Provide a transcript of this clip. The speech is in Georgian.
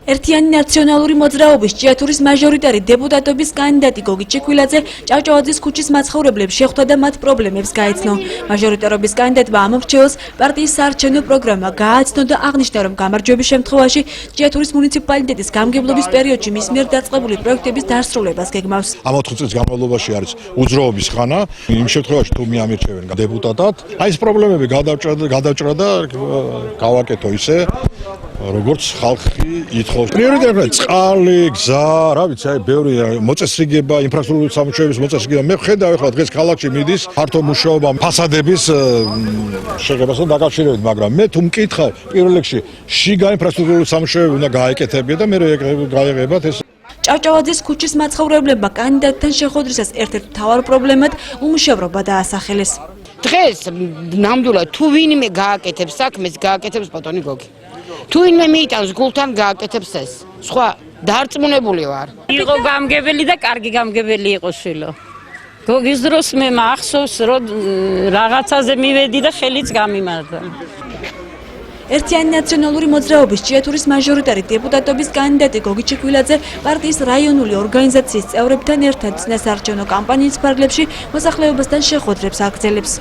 ერთიანი ნაციონალური მოძრაობის ჭიათურის მაჟორიტარი დეპუტატობის კანდიდატი გოგი ჩიქვილაძე ჭავჭავაძის ქუჩის მაცხოვრებლებს შეხვდა და მათ პრობლემებს გაეცნო. მაჟორიტარობის კანდიდატმა ამ მრჩეველს პარტიის საარჩევნო პროგრამა გააცნო და აღნიშნა, რომ გამარჯვების შემთხვევაში ჭიათურის მუნიციპალიტეტის გამგებლობის პერიოდში მის მიერ დაწყებული პროექტების დასრულებას გეგმავს. ამ 4 წლის განმავლობაში არის უძრაობის ხანა, იმ შემთხვევაში თუ მიამირჩევენ დეპუტატად, აი ეს პრობლემები გადავჭრა და გავაკეთო ისე, როგორც ხალხი ითხოვს. პრიორიტეტია წყალი, გზა, რა ვიცი, აი ბევრი მოწესრიგება, ინფრასტრუქტურის სამუშაოების მოწესრიგება. მე ხედავ ახლა დღეს ქალაქში მიდის ფართო მუშაობა ფასადების შეგებასთან დაკავშირებით, მაგრამ მე თუ მკითხავ პირველ რიგში შიგა ინფრასტრუქტურის სამუშაოები უნდა გაეკეთებინა და მე გაეღებათ ეს. ჭავჭავაძის ქუჩის მაცხოვრებლებმა კანდიდატთან შეხვედრისას ერთ-ერთ მთავარ პრობლემად უმუშევრობა დაასახელეს. დღეს ნამდვილად თუ ვინმე გააკეთებს საქმეს, გააკეთებს ბატონი გოგი. თუ ვინმე მიიტანს გულთან გააკეთებს ეს. სხვა დარწმუნებული ვარ. იყო გამგებელი და კარგი გამგებელი იყო შვილო. გოგის დროს მე მახსოვს, რომ რაღაცაზე მივედი და ხელიც გამიმართა. ერთიანი ნაციონალური მოძრაობის ჭიათურის მაჟორიტარი დეპუტატობის კანდიდატი გოგი ჩიქვილაძე პარტიის რაიონული ორგანიზაციის წევრებთან ერთად წინასაარჩევნო კამპანიის ფარგლებში მოსახლეობასთან შეხვედრებს აგრძელებს.